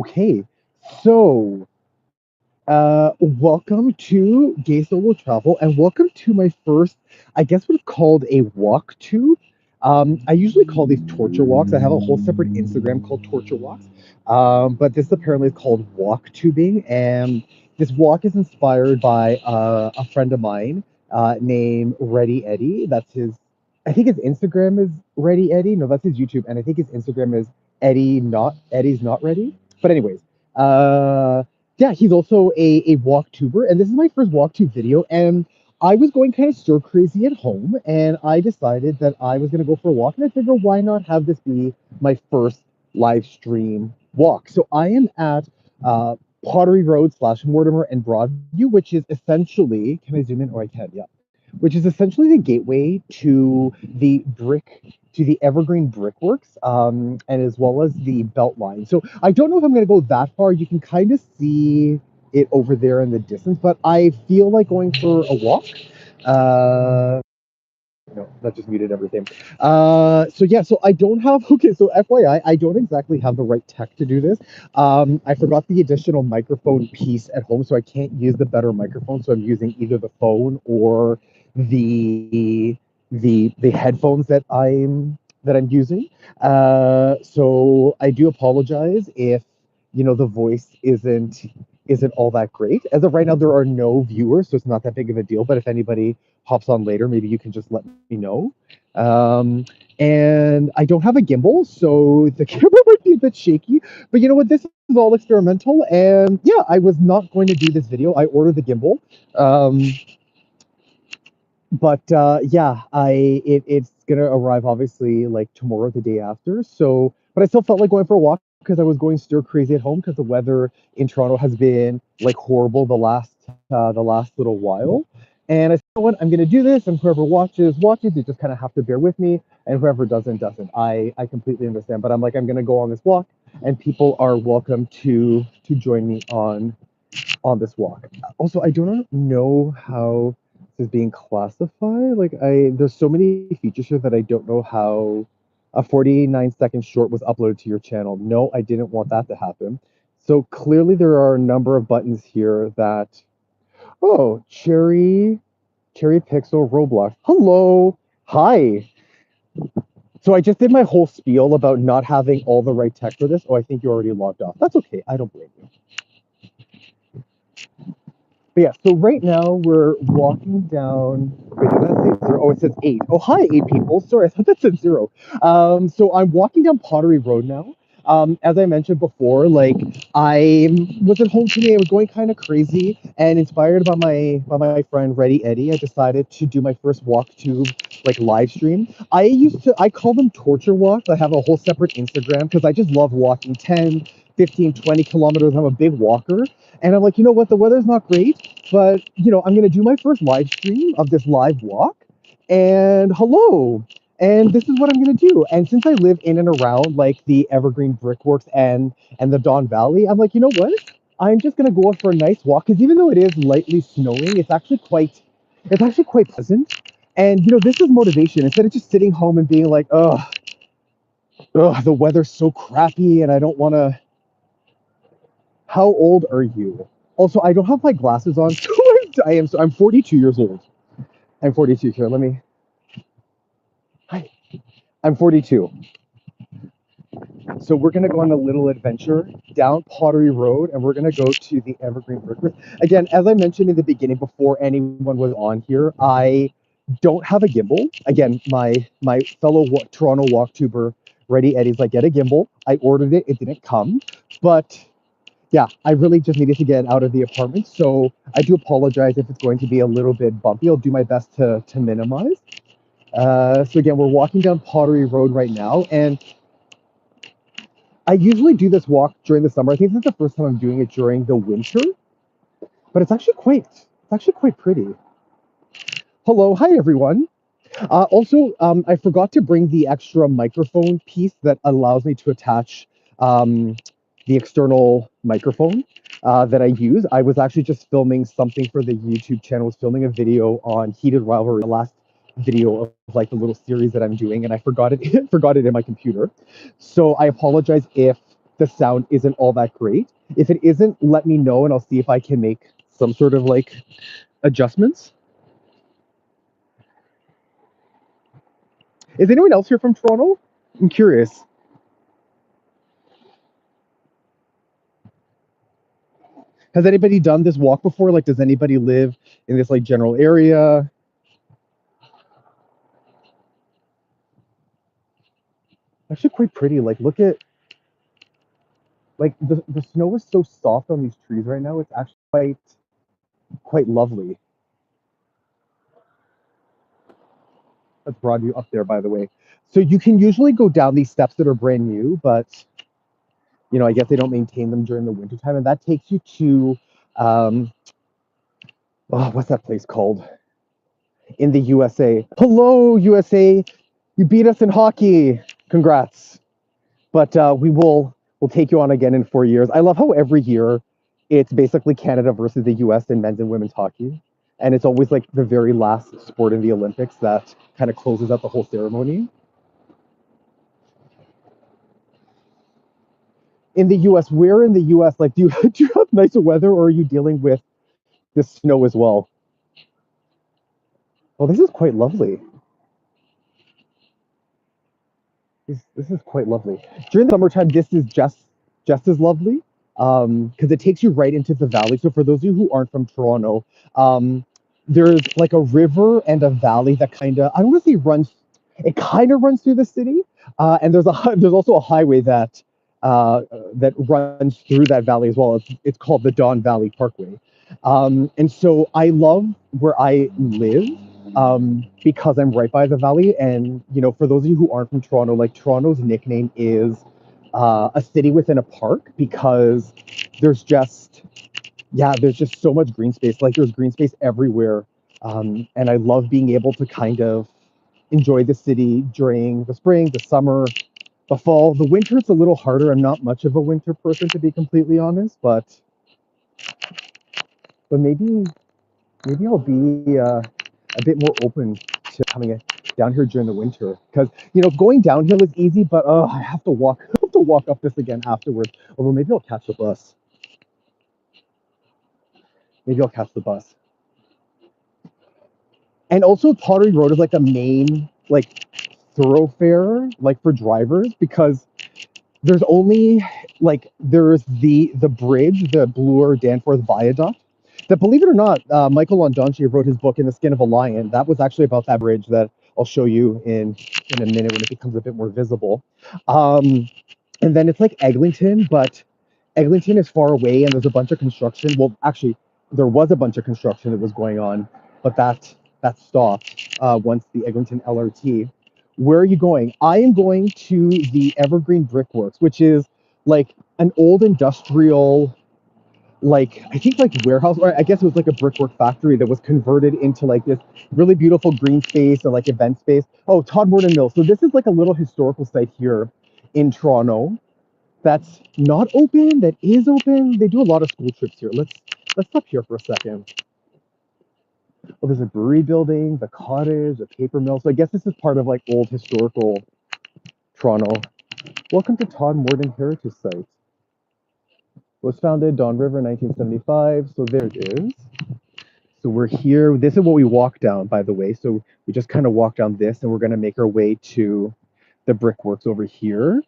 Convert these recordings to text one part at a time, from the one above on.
Okay, so welcome to Gay Solo Travel, and welcome to my first, I guess, what's called a walk tube. I usually call these torture walks. I have a whole separate Instagram called Torture Walks, but this apparently is called walk tubing, and this walk is inspired by a friend of mine named Ready Eddie. That's his. I think his Instagram is Ready Eddie. No, that's his YouTube, and I think his Instagram is Eddie's not ready. But anyways. Yeah, he's also a walktuber, and this is my first walktube video. And I was going kind of stir crazy at home, and I decided that I was going to go for a walk. And I figured, why not have this be my first live stream walk? So I am at uh, Pottery Road / Mortimer and Broadview, which is essentially, can I zoom in? Oh, I can, yeah. Which is essentially the gateway to the Evergreen Brick Works, and as well as the Beltline. So I don't know if I'm going to go that far. You can kind of see it over there in the distance, but I feel like going for a walk. Uh, no, that just muted everything. So yeah, so I don't have, okay, so FYI, I don't exactly have the right tech to do this. I forgot the additional microphone piece at home, so I can't use the better microphone. So I'm using either the phone or the the headphones that I'm using. So I do apologize if the voice isn't all that great. As of right now, there are no viewers, so it's not that big of a deal. But if anybody hops on later, maybe you can just let me know. And I don't have a gimbal, so the camera might be a bit shaky. But you know what? This is all experimental. And yeah, I was not going to do this video. I ordered the gimbal. Um, but yeah, it's gonna arrive obviously like tomorrow, the day after. So, but I still felt like going for a walk because I was going stir crazy at home because the weather in Toronto has been like horrible the last little while. And I said, you know what, I'm gonna do this, and whoever watches. You just kind of have to bear with me, and whoever doesn't. I completely understand. But I'm like, I'm gonna go on this walk, and people are welcome to join me on this walk. Also, I do not know how this is being classified. Like there's so many features here that I don't know how a 49-second short was uploaded to your channel. No, I didn't want that to happen. So clearly there are a number of buttons here that, oh, Cherry Pixel Roblox. Hello. Hi. So I just did my whole spiel about not having all the right tech for this. Oh, I think you already logged off. That's okay. I don't blame you. But yeah, so right now we're walking down. Wait, did that say zero? Oh, it says eight. Oh, hi, eight people. Sorry, I thought that said zero. So I'm walking down Pottery Road now. As I mentioned before, like I was at home today. I was going kind of crazy, and inspired by my friend Ready Eddie, I decided to do my first walk to like live stream. I call them torture walks. I have a whole separate Instagram because I just love walking 10, 15, 20 kilometers. I'm a big walker. And I'm like, you know what? The weather's not great, but I'm gonna do my first live stream of this live walk. And hello. And this is what I'm gonna do. And since I live in and around like the Evergreen Brick Works and the Don Valley, I'm like, you know what? I'm just gonna go out for a nice walk because even though it is lightly snowing, it's actually quite pleasant. And this is motivation. Instead of just sitting home and being like, the weather's so crappy and I don't wanna. How old are you? Also, I don't have my glasses on, so I'm 42 years old. I'm 42 here. Let me. Hi. I'm 42. So we're gonna go on a little adventure down Pottery Road, and we're gonna go to the Evergreen Brick Works. Again, as I mentioned in the beginning, before anyone was on here, I don't have a gimbal. Again, my fellow Toronto walktuber Ready Eddie's like, get a gimbal. I ordered it. It didn't come, but yeah, I really just needed to get out of the apartment. So I do apologize if it's going to be a little bit bumpy. I'll do my best to minimize. So again, we're walking down Pottery Road right now, and I usually do this walk during the summer. I think this is the first time I'm doing it during the winter, but it's actually quite pretty. Hello, hi everyone. Also, I forgot to bring the extra microphone piece that allows me to attach the external microphone that I use. I was actually just filming something for the YouTube channel. I was filming a video on Heated Rivalry, the last video of like the little series that I'm doing, and I forgot it forgot it in my computer. So I apologize if the sound isn't all that great. If it isn't, let me know and I'll see if I can make some sort of like adjustments. Is anyone else here from Toronto? I'm curious. Has anybody done this walk before? Like, does anybody live in this like general area? Actually, quite pretty. Like, look at like the snow is so soft on these trees right now. It's actually quite lovely. That's Broadview up there, by the way. So you can usually go down these steps that are brand new, but you know, I guess they don't maintain them during the wintertime, and that takes you to oh, what's that place called in the USA? Hello, USA! You beat us in hockey. Congrats! But we'll take you on again in 4 years. I love how every year it's basically Canada versus the US in men's and women's hockey, and it's always like the very last sport in the Olympics that kind of closes out the whole ceremony. In the US, where in the US, like, do you do you have nicer weather, or are you dealing with the snow as well? Well, this is quite lovely. This is quite lovely. During the summertime, this is just as lovely because it takes you right into the valley. So for those of you who aren't from Toronto, there's like a river and a valley that kind of, I don't want to say runs, it kind of runs through the city, and there's also a highway that runs through that valley as well. It's called the Don Valley Parkway, and so I love where I live because I'm right by the valley. And you know, for those of you who aren't from Toronto, like Toronto's nickname is a city within a park because there's just there's just so much green space. Like there's green space everywhere, and I love being able to kind of enjoy the city during the spring, the summer, the fall. The winter it's a little harder. I'm not much of a winter person to be completely honest, but maybe I'll be a bit more open to coming down here during the winter because you know going downhill is easy, but I have to walk. I have to walk up this again afterwards. Although maybe I'll catch the bus. Maybe I'll catch the bus. And also, Pottery Road is like a main like thoroughfare like for drivers because there's only like there's the bridge, the Bloor Danforth Viaduct. That believe it or not, Michael Ondaatje wrote his book In the Skin of a Lion. That was actually about that bridge that I'll show you in a minute when it becomes a bit more visible. And then it's like Eglinton, but Eglinton is far away and there's a bunch of construction. Well, actually, there was a bunch of construction that was going on, but that stopped once the Eglinton LRT. Where are you going? I am going to the Evergreen Brick Works, which is like an old industrial, like I think like warehouse, or I guess it was like a brickwork factory that was converted into like this really beautiful green space and like event space. Oh, Todmorden Mill. So this is like a little historical site here in Toronto that's not open, that is open. They do a lot of school trips here. Let's stop here for a second. Well, there's a brewery building, the cottage, a paper mill. So I guess this is part of like old historical Toronto. Welcome to Todmorden Heritage Site. Was founded Don River 1975. So there it is. So we're here. This is what we walk down, by the way. So we just kind of walk down this and we're going to make our way to the brickworks over here.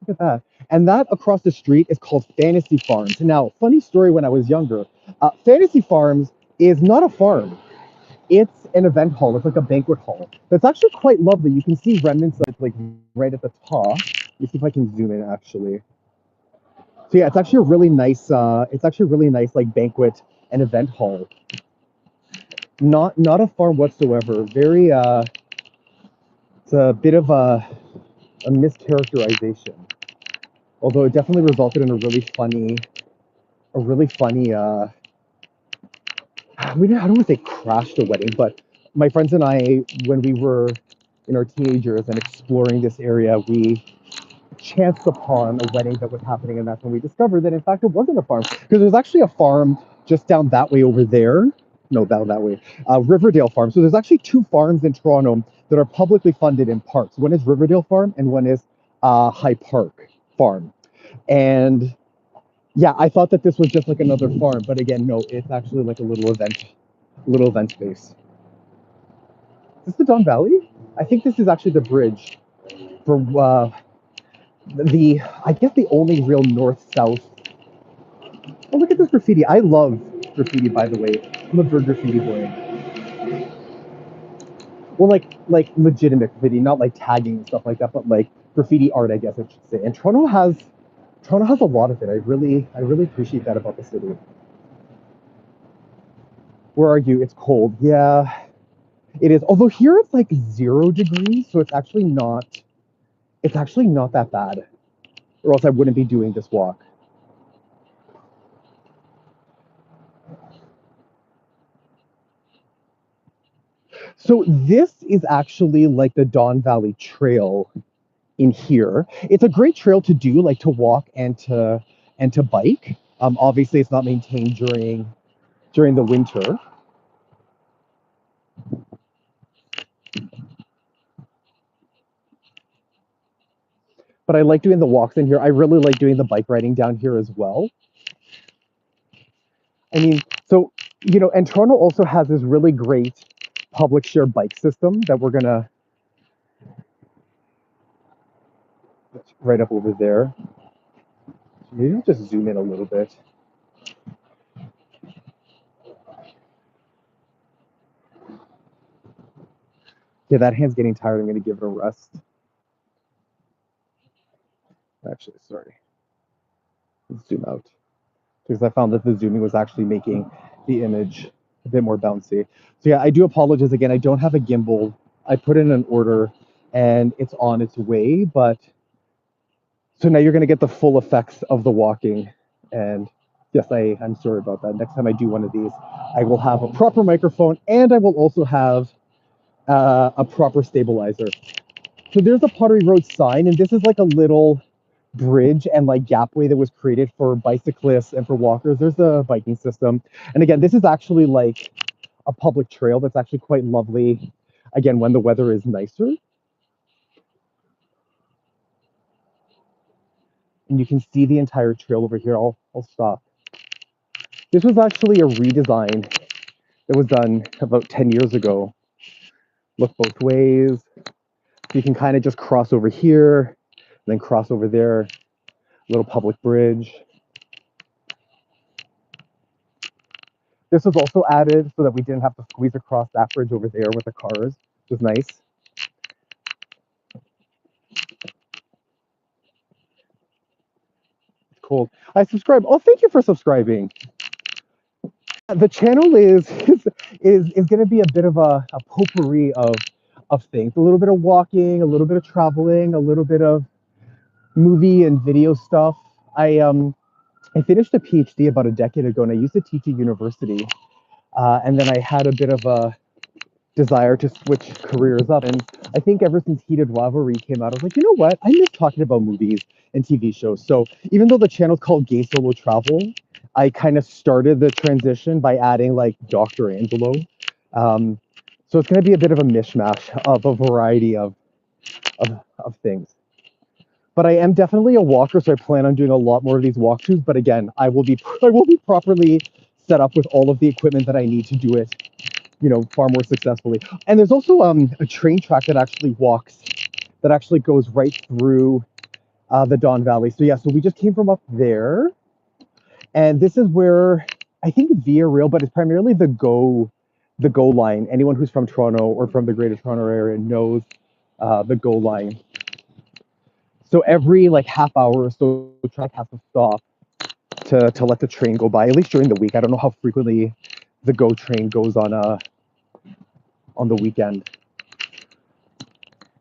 Look at that. And that across the street is called Fantasy Farms. Now, funny story when I was younger, Fantasy Farms is not a farm. It's an event hall. It's like a banquet hall. That's actually quite lovely. You can see remnants of it like right at the top. Let me see if I can zoom in actually. So yeah, it's actually a really nice like banquet and event hall. Not a farm whatsoever. Very it's a bit of a mischaracterization. Although it definitely resulted in a really funny I don't want to say crashed a wedding, but my friends and I, when we were in our teenagers and exploring this area, we chanced upon a wedding that was happening, and that's when we discovered that in fact it wasn't a farm because there's actually a farm just down that way over there. No, that way. Riverdale Farm. So there's actually two farms in Toronto that are publicly funded in parks. One is Riverdale Farm and one is High Park Farm. And yeah, I thought that this was just like another farm, but again, no, it's actually like a little event space. Is this the Don Valley? I think this is actually the bridge for I guess the only real north-south. Oh, look at this graffiti. I love graffiti, by the way. I'm a big graffiti boy. Well, like legitimate graffiti, not like tagging and stuff like that, but like graffiti art, I guess I should say. And Toronto has a lot of it. I really appreciate that about the city. Where are you? It's cold. Yeah, it is. Although here it's like 0 degrees, so it's actually not that bad. Or else I wouldn't be doing this walk. So this is actually like the Don Valley Trail in here. It's a great trail to do, like to walk and to bike. Obviously, it's not maintained during the winter. But I like doing the walks in here. I really like doing the bike riding down here as well. I mean, so, and Toronto also has this really great public share bike system that we're gonna right up over there. Maybe I'll just zoom in a little bit. Yeah, that hand's getting tired. I'm gonna give it a rest. Actually, sorry. Let's zoom out because I found that the zooming was actually making the image a bit more bouncy. So yeah, I do apologize again. I don't have a gimbal. I put in an order and it's on its way, but so now you're going to get the full effects of the walking. And yes, I'm sorry about that. Next time I do one of these, I will have a proper microphone and I will also have a proper stabilizer. So there's a Pottery Road sign, and this is like a little bridge and like gapway that was created for bicyclists and for walkers. There's a biking system. And again, this is actually like a public trail that's actually quite lovely, again, when the weather is nicer. And you can see the entire trail over here. I'll stop. This was actually a redesign that was done about 10 years ago. Look both ways. You can kind of just cross over here, and then cross over there. Little public bridge. This was also added so that we didn't have to squeeze across that bridge over there with the cars, which was nice. It's cold. I subscribe. Oh, thank you for subscribing. The channel is going to be a bit of a potpourri of things. A little bit of walking, a little bit of traveling, a little bit of movie and video stuff. I finished a PhD about a decade ago, and I used to teach at university. And then I had a bit of a desire to switch careers up. And I think ever since Heated Rivalry came out, I was like, you know what? I miss talking about movies and TV shows. So even though the channel's called Gay Solo Travel, I kind of started the transition by adding like Dr. Angelo. So it's going to be a bit of a mishmash of a variety of things. But I am definitely a walker, so I plan on doing a lot more of these walkthroughs. But again, I will be properly set up with all of the equipment that I need to do it, far more successfully. And there's also a train track that actually goes right through the Don Valley. So yeah, so we just came from up there, and this is where I think Via Rail, but it's primarily the Go line. Anyone who's from Toronto or from the Greater Toronto area knows the Go line. So every like half hour or so, the track has to stop to let the train go by. At least during the week. I don't know how frequently the Go train goes on the weekend.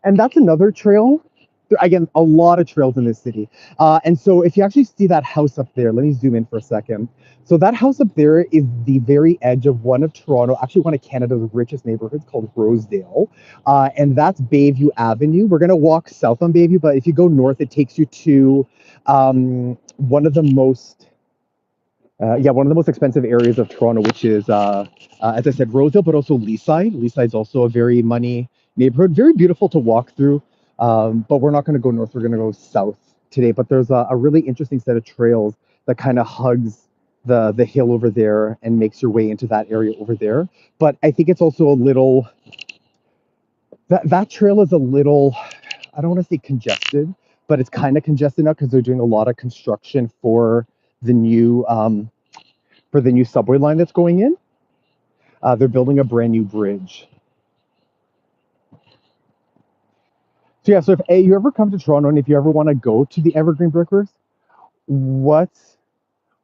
And that's another trail. Again, a lot of trails in this city. And so if you actually see that house up there, let me zoom in for a second. So that house up there is the very edge of one of Toronto, actually one of Canada's richest neighborhoods called Rosedale. And that's Bayview Avenue. We're going to walk south on Bayview, but if you go north, it takes you to one of the most Yeah, one of the most expensive areas of Toronto, which is, as I said, Rosedale, but also Leaside. Leaside's also a very money neighborhood, very beautiful to walk through. But we're not going to go north, we're going to go south today. But there's a really interesting set of trails that kind of hugs the hill over there and makes your way into that area over there. But I think it's also a little, that trail is a little, I don't want to say congested, but it's kind of congested now because they're doing a lot of construction the new for the new subway line that's going in. They're building a brand new bridge. So yeah, so if you ever come to Toronto and if you ever want to go to the Evergreen Brick Works, what?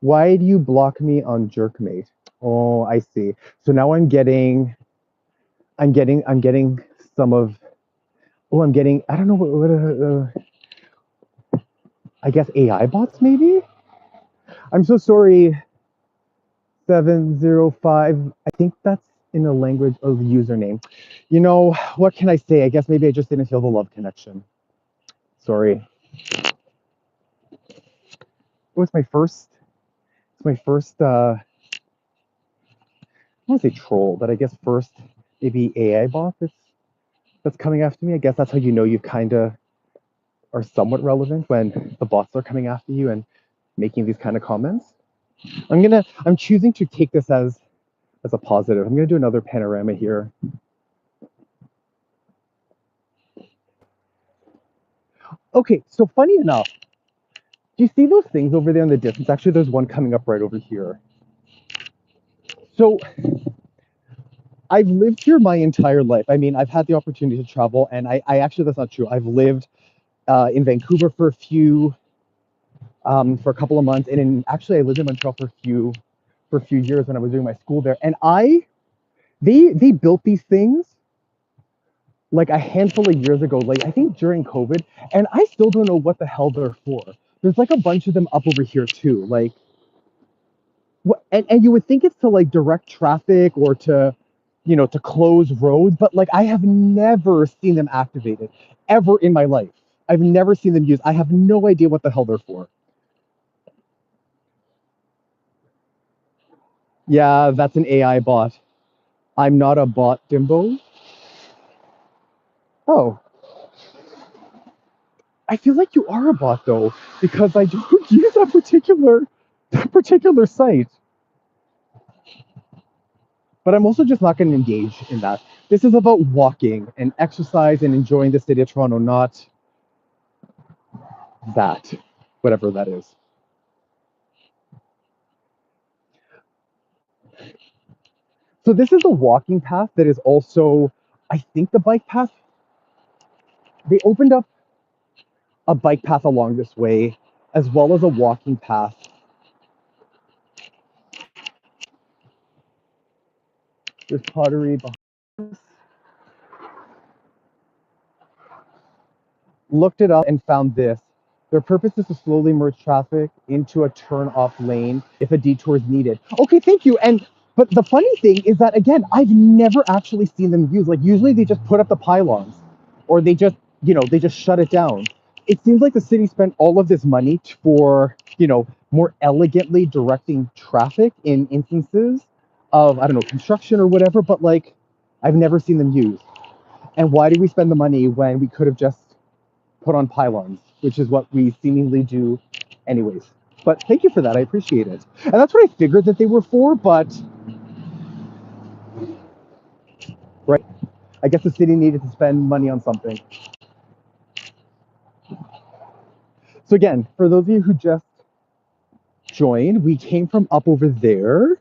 Why do you block me on Jerkmate? Oh, I see. So now I'm getting some of. Oh, I'm getting. I don't know I guess AI bots maybe. I'm so sorry. 705. I think that's in a language of username. You know what can I say? I guess maybe I just didn't feel the love connection. Sorry. It was my first. It's my first. I want to say troll, but I guess first maybe AI bot that's coming after me. I guess that's how you know you kind of are somewhat relevant when the bots are coming after you and making these kind of comments. I'm choosing to take this as a positive. I'm gonna do another panorama here. Okay, so funny enough, do you see those things over there in the distance? Actually, there's one coming up right over here. So I've lived here my entire life. I mean, I've had the opportunity to travel, and I actually, that's not true. I've lived in Vancouver for a couple of months, and actually I lived in Montreal for a few years when I was doing my school there. And they built these things like a handful of years ago, like I think during COVID, and I still don't know what the hell they're for. There's like a bunch of them up over here too, like what? And you would think it's to like direct traffic or to, to close roads, but like I have never seen them activated ever in my life. I've never seen them used. I have no idea what the hell they're for. Yeah, that's an AI bot. I'm not a bot, Dimbo. Oh, I feel like you are a bot though, because I don't use that particular site. But I'm also just not going to engage in that. This is about walking and exercise and enjoying the city of Toronto, not that, whatever that is. So this is a walking path that is also, I think, the bike path. They opened up a bike path along this way, as well as a walking path. There's pottery behind. Looked it up and found this. Their purpose is to slowly merge traffic into a turn-off lane if a detour is needed. Okay, thank you. But the funny thing is that again, I've never actually seen them used. Like usually they just put up the pylons, or they just shut it down. It seems like the city spent all of this money for more elegantly directing traffic in instances of I don't know construction or whatever. But like, I've never seen them used. And why do we spend the money when we could have just put on pylons, which is what we seemingly do anyways. But thank you for that. I appreciate it. And that's what I figured that they were for, but right, I guess the city needed to spend money on something. So again, for those of you who just joined, we came from up over there.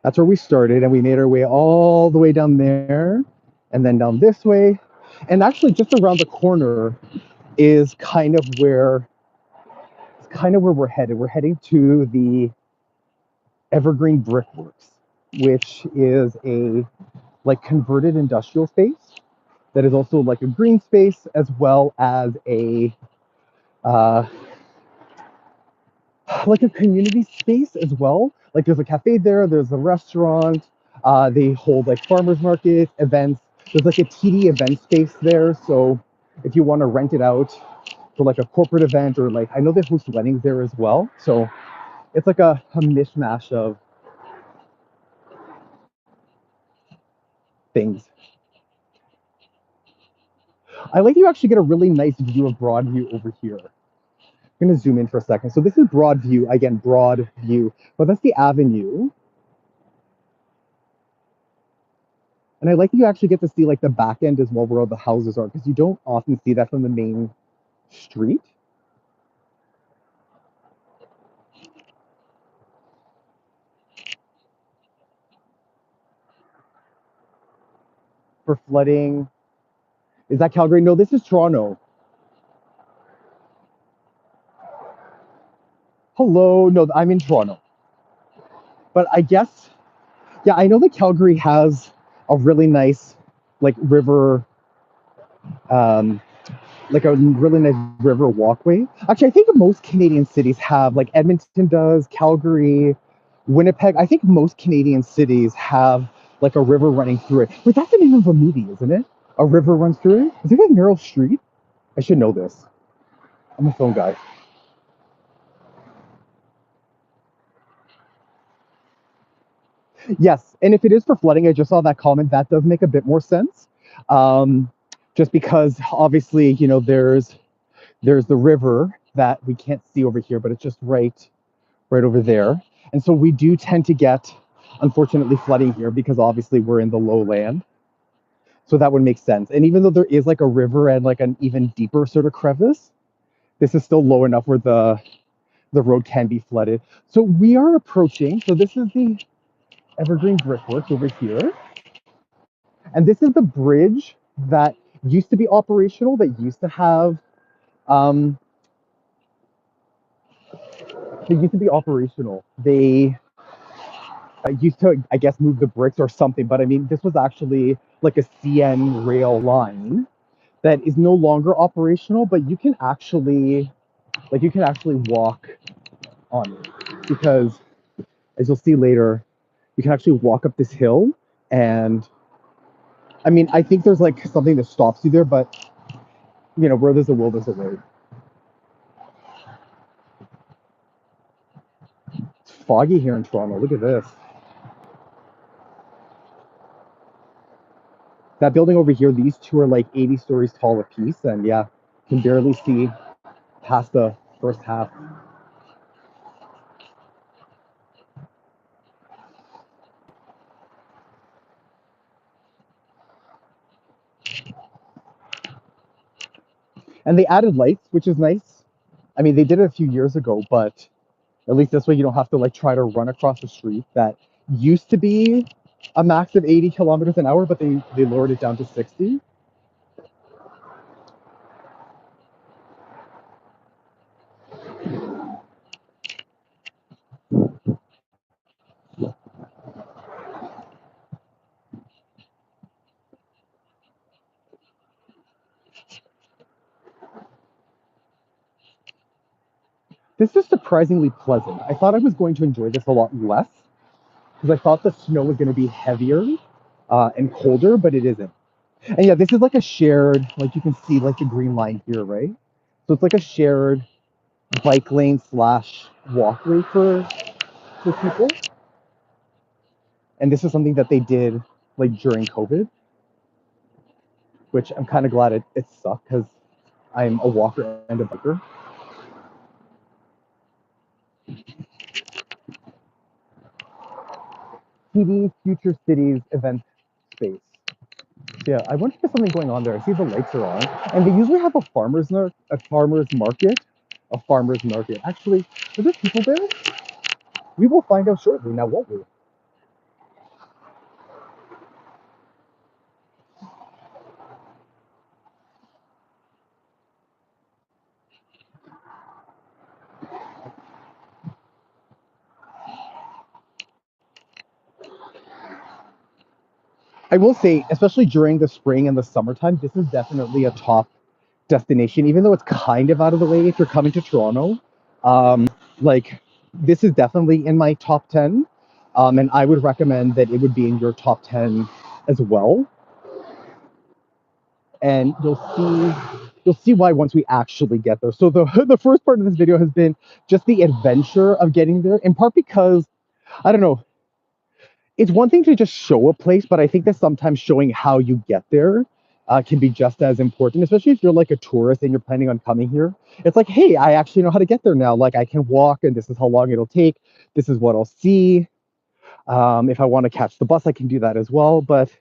That's where we started, and we made our way all the way down there, and then down this way. And actually, just around the corner is kind of where we're headed. We're heading to the Evergreen Brick Works, which is a like converted industrial space that is also like a green space as well as a uh, like a community space as well. Like there's a cafe there, there's a restaurant. They hold like farmers markets, events. There's like a TD event space there. So if you want to rent it out for like a corporate event or like I know they host weddings there as well. So It's like a mishmash of things. I like you actually get a really nice view of Broadview over here. I'm gonna zoom in for a second. So this is Broadview, again, broad view, but that's the avenue. And I like that you actually get to see like the back end as well, where all the houses are, because you don't often see that from the main street. For flooding, is that Calgary? No, this is Toronto. Hello, no, I'm in Toronto. But I guess, yeah, I know that Calgary has a really nice, like river, um, like a really nice river walkway. Actually, I think most Canadian cities have, like Edmonton does, Calgary, Winnipeg. I think most Canadian cities have like a river running through it. Wait, that's the name of a movie, isn't it? A river runs through it? Is it like Meryl Streep? I should know this. I'm a film guy. Yes, and if it is for flooding, I just saw that comment. That does make a bit more sense. Um, just because obviously, there's the river that we can't see over here, but it's just right over there. And so we do tend to get, unfortunately, flooding here because obviously we're in the lowland. So that would make sense. And even though there is like a river and like an even deeper sort of crevice, this is still low enough where the road can be flooded. So we are approaching. So this is the Evergreen Brick Works over here. And this is the bridge that used to be operational, that used to have um, they used to be operational. They used to, I guess, move the bricks or something. But I mean, this was actually like a CN rail line that is no longer operational. But you can actually walk on it because, as you'll see later, you can actually walk up this hill. And I mean, I think there's like something that stops you there, but where there's a will, there's a way. It's foggy here in Toronto. Look at this. That building over here, these two are like 80 stories tall apiece, and yeah, can barely see past the first half. And they added lights, which is nice. I mean, they did it a few years ago, but at least this way you don't have to like try to run across the street that used to be a max of 80 kilometers an hour, but they lowered it down to 60. This is surprisingly pleasant. I thought I was going to enjoy this a lot less because I thought the snow was going to be heavier and colder, but it isn't. And yeah, this is like a shared, like you can see like the green line here, right? So it's like a shared bike lane slash walkway for people. And this is something that they did like during COVID, which I'm kind of glad it sucked because I'm a walker and a biker. TV Future Cities event space. So yeah, I wonder if there's something going on there. I see the lights are on, and they usually have a farmer's market, a farmer's market. Actually, are there people there? We will find out shortly. Now, won't we? I will say, especially during the spring and the summertime, this is definitely a top destination, even though it's kind of out of the way if you're coming to Toronto. Like, this is definitely in my top 10. And I would recommend that it would be in your top 10 as well. and you'll see why once we actually get there. So the the first part of this video has been just the adventure of getting there, in part because I don't know, it's one thing to just show a place, but I think that sometimes showing how you get there can be just as important, especially if you're like a tourist and you're planning on coming here. It's like, hey, I actually know how to get there now. Like I can walk, and this is how long it'll take. This is what I'll see. If I want to catch the bus, I can do that as well. But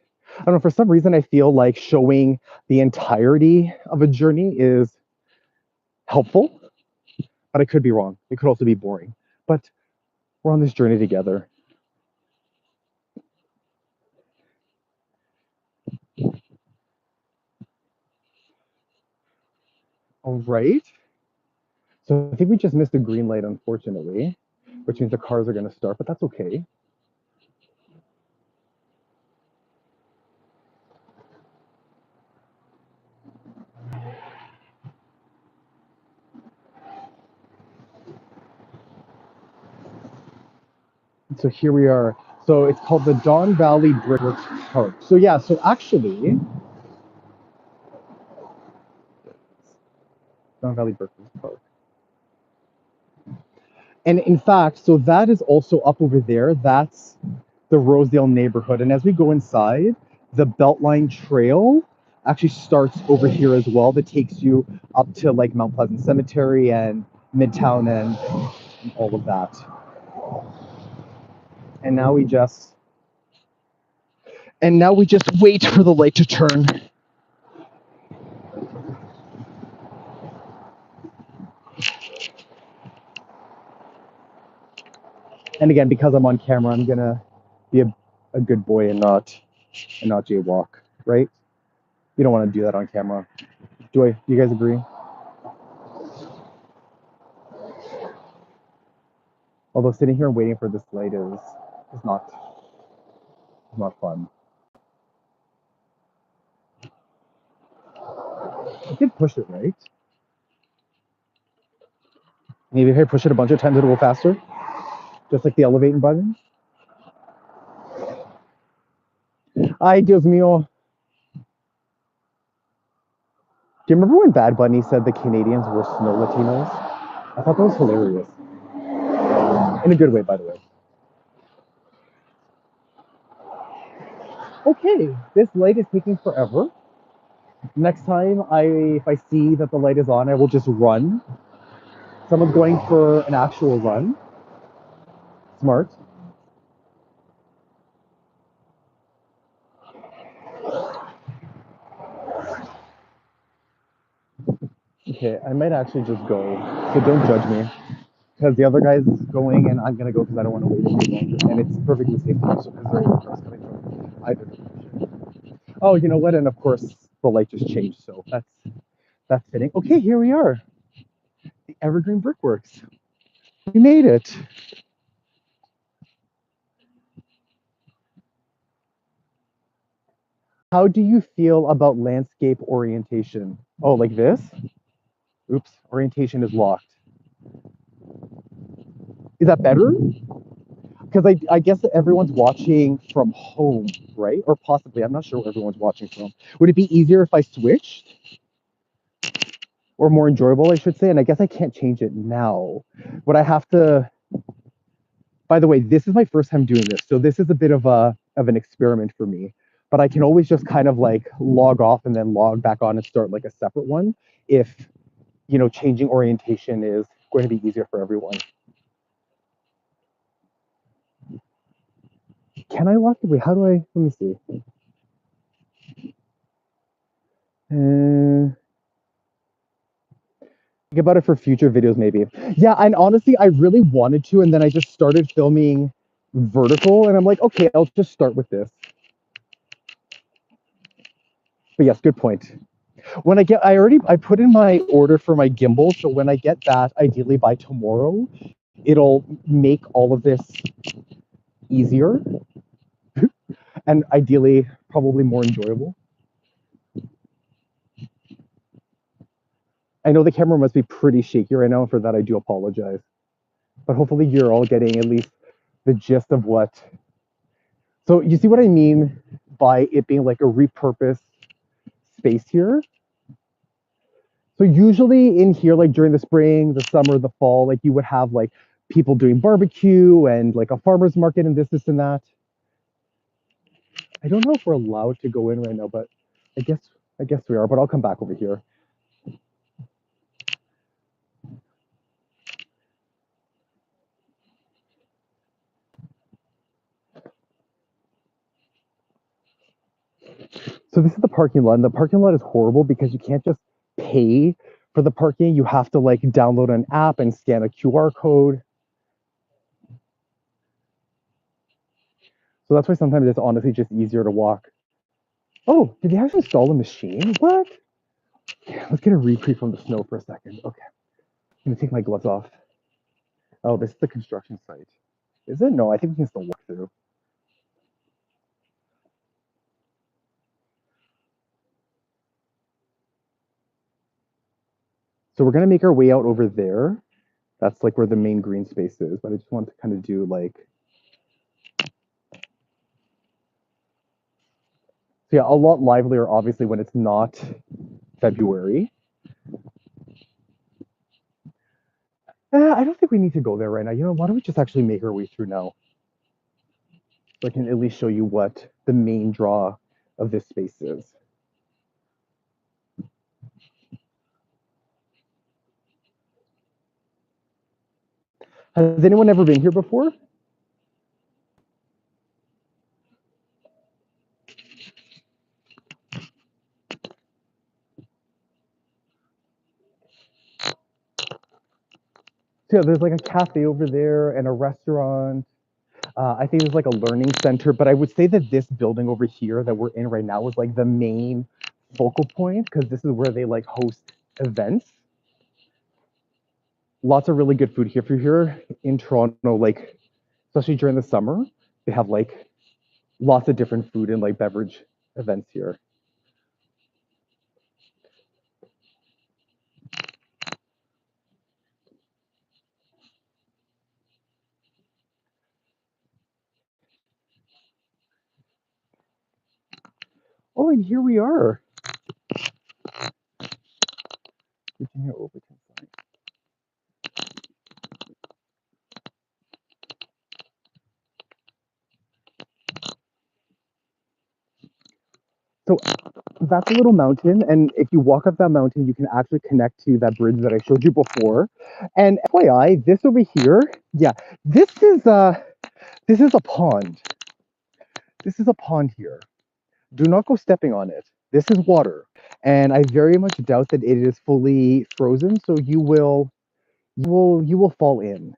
I don't know, for some reason, I feel like showing the entirety of a journey is helpful, but I could be wrong. It could also be boring. But we're on this journey together. All right. So I think we just missed a green light, unfortunately, which means the cars are going to start, but that's okay. So here we are. So it's called the Don Valley Brick Works Park. So yeah, so actually, Don Valley Brick Works Park. And in fact, so that is also up over there. That's the Rosedale neighborhood. And as we go inside, the Beltline Trail actually starts over here as well. That takes you up to like Mount Pleasant Cemetery and Midtown and all of that. And now we just wait for the light to turn. And again, because I'm on camera, I'm gonna be a good boy and not jaywalk, right? You don't want to do that on camera. Do you guys agree? Although sitting here and waiting for this light is not fun. I did push it, right? Maybe if I push it a bunch of times, it'll go faster, just like the elevating button. Ay, Dios mío. Do you remember when Bad Bunny said the Canadians were snow Latinos? I thought that was hilarious. In a good way, by the way. Okay, this light is taking forever. Next time if I see that the light is on, I will just run. Someone's going for an actual run. Smart. Okay, I might actually just go. So don't judge me. Because the other guy's going and I'm going to go because I don't want to wait any longer. And it's perfectly safe also because there are no cars coming from either direction. Oh, you know what? And of course, the light just changed. So that's fitting. Okay, here we are. The Evergreen Brick Works. We made it. How do you feel about landscape orientation? Oh, like this? Oops, orientation is locked. Is that better? Because I guess that everyone's watching from home, right? Or possibly, I'm not sure where everyone's watching from. Would it be easier if I switched? Or more enjoyable, I should say? And I guess I can't change it now. Would I have to? By the way, this is my first time doing this, so this is a bit of an experiment for me. But I can always just kind of like log off and then log back on and start like a separate one if changing orientation is going to be easier for everyone. Can I lock it? Wait, how do I? Let me see. Think about it for future videos, maybe. Yeah, and honestly, I really wanted to, and then I just started filming vertical, and I'm like, okay, I'll just start with this. But yes, good point. When I put in my order for my gimbal, so when I get that, ideally by tomorrow, it'll make all of this easier and ideally probably more enjoyable. I know the camera must be pretty shaky right now, and for that I do apologize. But hopefully you're all getting at least the gist of what. So you see what I mean by it being like a repurposed space here. So usually in here, like during the spring, the summer, the fall, like you would have like people doing barbecue and like a farmer's market and this and that. I don't know if we're allowed to go in right now, but I guess we are, but I'll come back over here. So this is the parking lot, and the parking lot is horrible because you can't just pay for the parking. You have to like download an app and scan a QR code. So that's why sometimes it's honestly just easier to walk. Oh, did they actually install a machine? What? Yeah, let's get a reprieve from the snow for a second. Okay, I'm gonna take my gloves off. Oh, this is the construction site. Is it? No, I think we can still walk through. So we're gonna make our way out over there. That's like where the main green space is, but I just want to kind of do like, so yeah, a lot livelier obviously when it's not February. I don't think we need to go there right now. You know, why don't we just actually make our way through now? So I can at least show you what the main draw of this space is. Has anyone ever been here before? So yeah, there's like a cafe over there and a restaurant. I think there's like a learning center, but I would say that this building over here that we're in right now is like the main focal point because this is where they like host events. Lots of really good food here. If you're here in Toronto, like especially during the summer, they have like lots of different food and like beverage events here. Oh, and here we are. Virginia Overton sign. So that's a little mountain, and if you walk up that mountain, you can actually connect to that bridge that I showed you before. And FYI, this over here, yeah, this is a pond. This is a pond here. Do not go stepping on it. This is water, and I very much doubt that it is fully frozen, so you will fall in.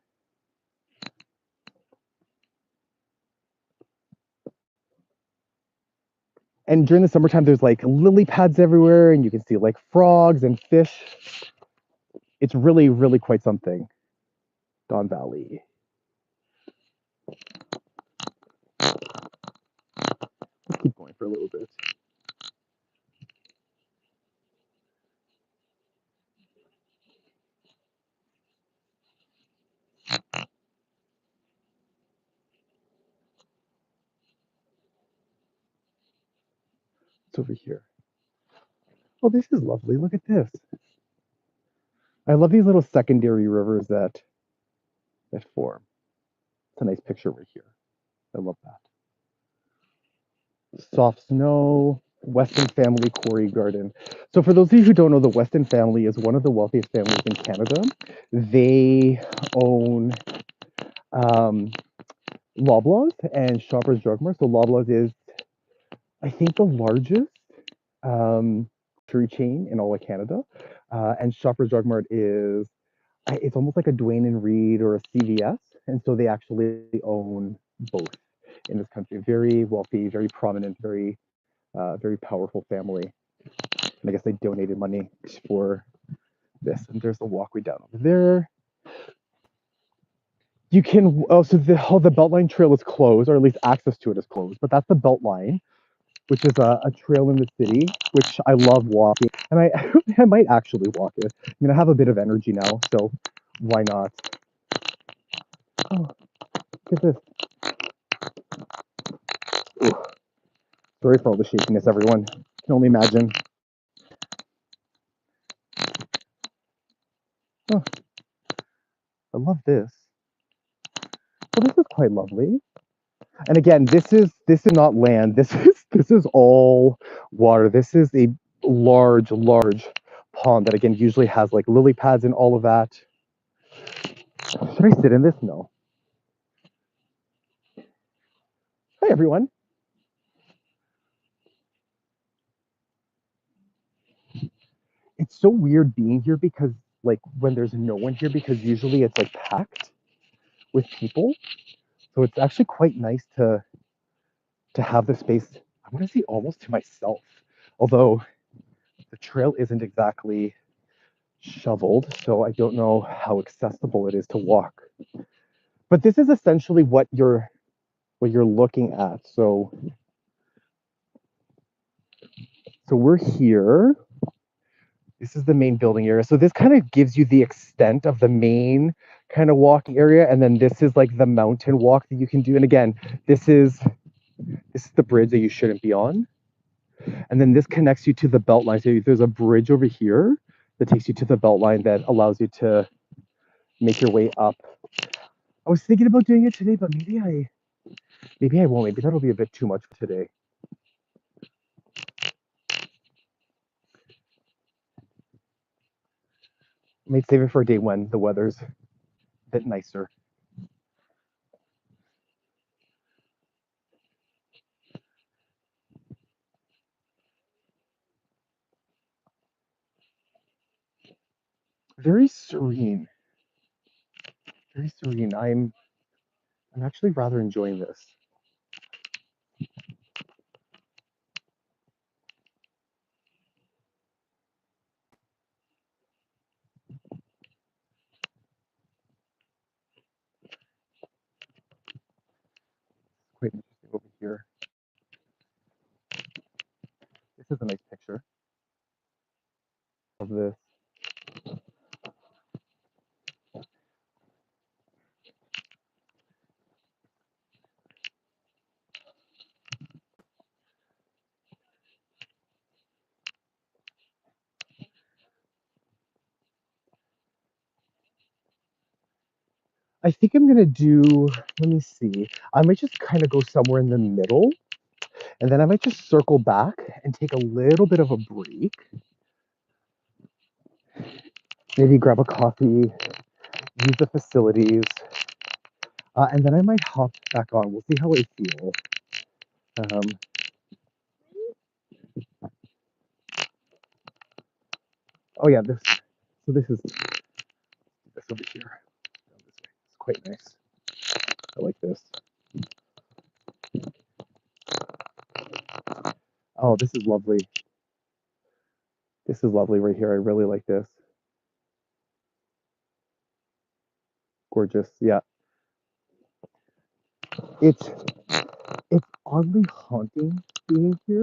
And during the summertime, there's like lily pads everywhere, and you can see like frogs and fish. It's really, really quite something. Don Valley. Let's keep going for a little bit. It's over here. Oh, this is lovely. Look at this. I love these little secondary rivers that form. It's a nice picture right here. I love that. Soft snow, Weston family quarry garden. So for those of you who don't know, the Weston family is one of the wealthiest families in Canada. They own Loblaws and Shoppers Drug Mart. So Loblaws is, I think, the largest grocery chain in all of Canada, and Shoppers Drug Mart is, it's almost like a Dwayne and Reed or a CVS, and so they actually own both in this country. Very wealthy, very prominent, very powerful family. And I guess they donated money for this. And there's the walkway down over there. You can, oh, so the Beltline Trail is closed, or at least access to it is closed, but that's the Beltline, which is a trail in the city, which I love walking. And I might actually walk it. I mean, I have a bit of energy now, so why not? Oh, look at this. Ooh, sorry for all the shakiness, everyone. Can only imagine. Oh, I love this. Well, this is quite lovely. And again, this is not land. This is all water. This is a large pond that again usually has like lily pads and all of that. Should I sit in this? No. Hi everyone. It's so weird being here because like when there's no one here because usually it's like packed with people. So it's actually quite nice to have the space. I want to say almost to myself. Although the trail isn't exactly shoveled, so I don't know how accessible it is to walk. But this is essentially what you're looking at. So we're here. This is the main building area. So this kind of gives you the extent of the main kind of walking area, and then this is like the mountain walk that you can do. And again, this is the bridge that you shouldn't be on. And then this connects you to the belt line. So there's a bridge over here that takes you to the belt line that allows you to make your way up. I was thinking about doing it today, but maybe I won't. Maybe that'll be a bit too much for today. I might save it for a day when the weather's a bit nicer. Very serene. Very serene. I'm actually rather enjoying this. Quite interesting over here. This is a nice picture of this. I think I'm gonna do, let me see. I might just kind of go somewhere in the middle, and then I might just circle back and take a little bit of a break. Maybe grab a coffee, use the facilities, and then I might hop back on. We'll see how I feel. Um, oh yeah, this. So this is this over here. It's quite nice. I like this. Oh, this is lovely. This is lovely right here. I really like this. Gorgeous. Yeah. It's it's oddly haunting being here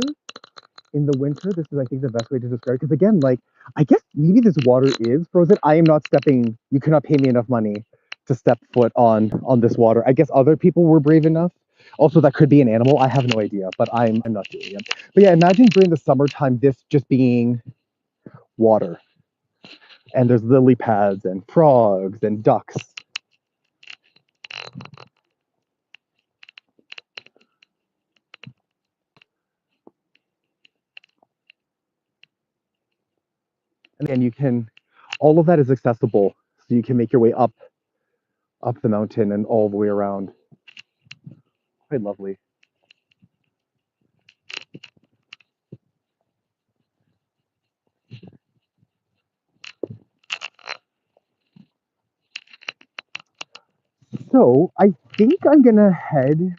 in the winter. This is, I think, the best way to describe it. Because again, like I guess maybe this water is frozen. I am not stepping. You cannot pay me enough money to step foot on this water. I guess other people were brave enough. Also, that could be an animal. I have no idea, but I'm not doing it. But yeah, imagine during the summertime this just being water, and there's lily pads and frogs and ducks. And again, you can, all of that is accessible, so you can make your way up the mountain and all the way around. Quite lovely. So I think I'm gonna head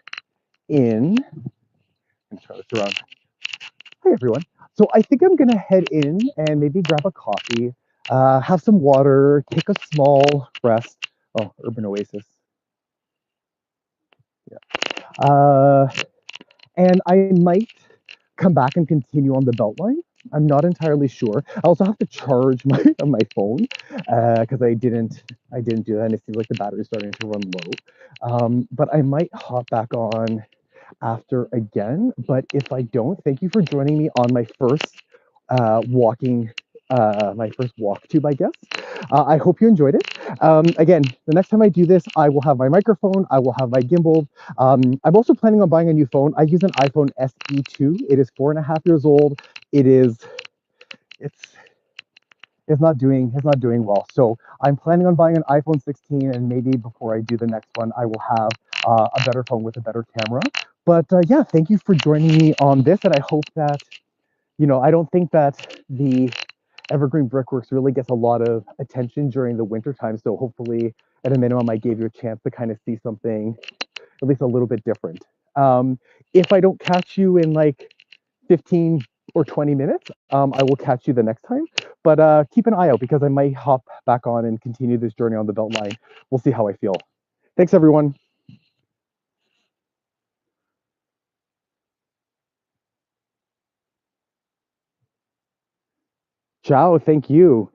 in and try this around. Hi everyone. So I think I'm gonna head in and maybe grab a coffee, have some water, take a small rest. Oh, urban oasis. Yeah. And I might come back and continue on the Beltline. I'm not entirely sure. I also have to charge my phone because I didn't do that, and it seems like the battery's starting to run low. But I might hop back on after again. But if I don't, thank you for joining me on my first walking my first walk tube, I guess. I hope you enjoyed it. Again, the next time I do this, I will have my microphone, I will have my gimbal. I'm also planning on buying a new phone. I use an iPhone SE2. It is 4.5 years old. It's it's not doing well. So I'm planning on buying an iPhone 16, and maybe before I do the next one, I will have a better phone with a better camera. But yeah, thank you for joining me on this, and I hope that I don't think that the Evergreen Brick Works really gets a lot of attention during the winter time. So hopefully, at a minimum, I gave you a chance to kind of see something at least a little bit different. If I don't catch you in like 15 or 20 minutes, I will catch you the next time. But keep an eye out because I might hop back on and continue this journey on the Beltline. We'll see how I feel. Thanks, everyone. Ciao. Thank you.